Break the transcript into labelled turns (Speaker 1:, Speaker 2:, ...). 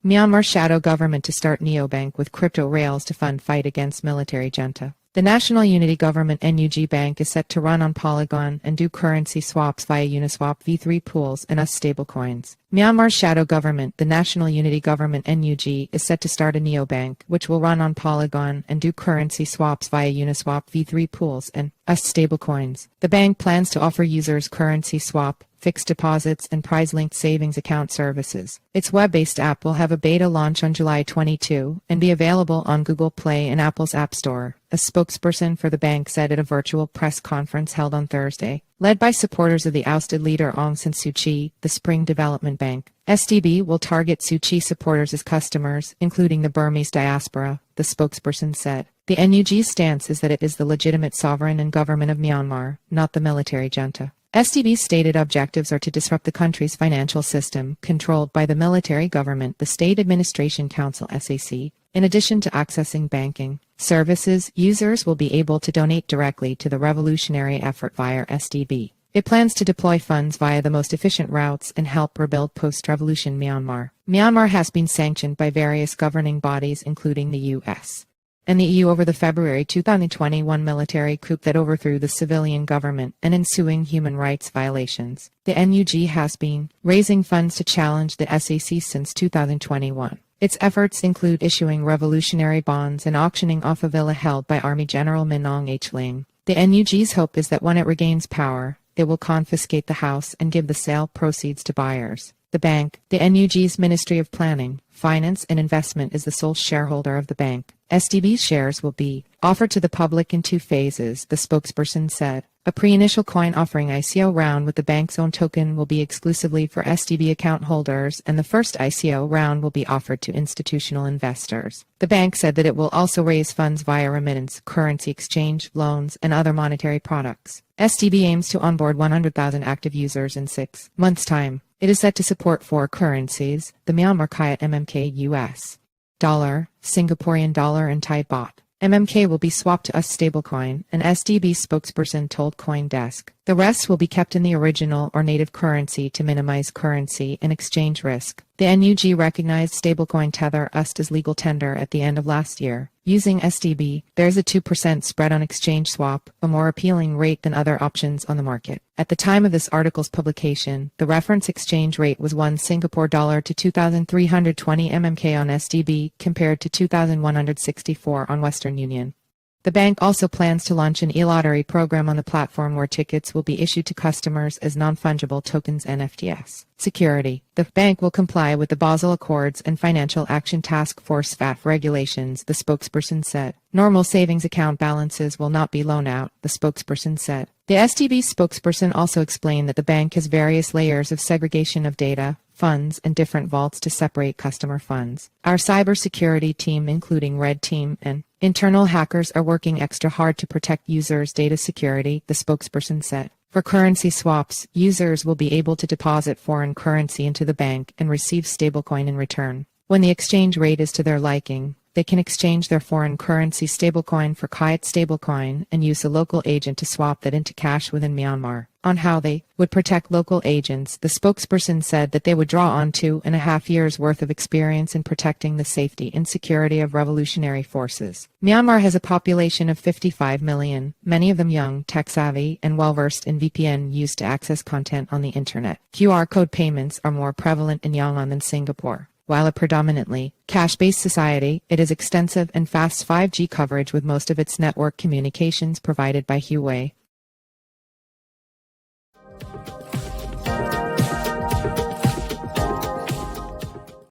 Speaker 1: Myanmar shadow government to start Neobank with crypto rails to fund fight against military junta. The National Unity Government NUG Bank is set to run on Polygon and do currency swaps via Uniswap v3 pools and stablecoins. Myanmar's shadow government, the National Unity Government NUG, is set to start a neobank, which will run on Polygon and do currency swaps via Uniswap v3 pools and stablecoins. The bank plans to offer users currency swap, fixed deposits, and prize-linked savings account services. Its web-based app will have a beta launch on July 22 and be available on Google Play and Apple's App Store, a spokesperson for the bank said at a virtual press conference held on Thursday. Led by supporters of the ousted leader Aung San Suu Kyi, the Spring Development Bank, SDB will target Suu Kyi supporters as customers, including the Burmese diaspora, the spokesperson said. The NUG's stance is that it is the legitimate sovereign and government of Myanmar, not the military junta. SDB's stated objectives are to disrupt the country's financial system, controlled by the military government, the State Administration Council (SAC). In addition to accessing banking services, users will be able to donate directly to the revolutionary effort via SDB. It plans to deploy funds via the most efficient routes and help rebuild post-revolution Myanmar. Myanmar has been sanctioned by various governing bodies, including the U.S. and the EU, over the February 2021 military coup that overthrew the civilian government and ensuing human rights violations. The NUG has been raising funds to challenge the SAC since 2021. Its efforts include issuing revolutionary bonds and auctioning off a villa held by Army General Min Aung Hlaing. The NUG's hope is that when it regains power, it will confiscate the house and give the sale proceeds to buyers. The bank, the NUG's Ministry of Planning, Finance and Investment, is the sole shareholder of the bank. SDB's shares will be offered to the public in 2 phases, the spokesperson said. A pre-initial coin offering ICO round with the bank's own token will be exclusively for SDB account holders, and the first ICO round will be offered to institutional investors. The bank said that it will also raise funds via remittance, currency exchange, loans, and other monetary products. SDB aims to onboard 100,000 active users in 6 months' time. It is set to support 4 currencies: the Myanmar Kyat, MMK, US dollar, Singaporean dollar, and Thai baht. MMK will be swapped to stablecoin, an SDB spokesperson told CoinDesk. The rest will be kept in the original or native currency to minimize currency and exchange risk. The NUG recognized stablecoin Tether USD as legal tender at the end of last year. Using SDB, there's a 2% spread on exchange swap, a more appealing rate than other options on the market. At the time of this article's publication, the reference exchange rate was 1 Singapore dollar to 2,320 MMK on SDB, compared to 2,164 on Western Union. The bank also plans to launch an e-lottery program on the platform where tickets will be issued to customers as non-fungible tokens (NFTs). Security. The bank will comply with the Basel Accords and Financial Action Task Force (FATF) regulations, the spokesperson said. Normal savings account balances will not be loaned out, the spokesperson said. The SDB spokesperson also explained that the bank has various layers of segregation of data, funds, and different vaults to separate customer funds. Our cybersecurity team, including Red Team and internal hackers, are working extra hard to protect users' data security, the spokesperson said. For currency swaps, users will be able to deposit foreign currency into the bank and receive stablecoin in return. When the exchange rate is to their liking, they can exchange their foreign currency stablecoin for Kyat stablecoin and use a local agent to swap that into cash within Myanmar. On how they would protect local agents, the spokesperson said that they would draw on 2.5 years' worth of experience in protecting the safety and security of revolutionary forces. Myanmar has a population of 55 million, many of them young, tech-savvy, and well-versed in VPN used to access content on the internet. QR code payments are more prevalent in Yangon than Singapore. While a predominantly cash-based society, it has extensive and fast 5G coverage, with most of its network communications provided by Huawei,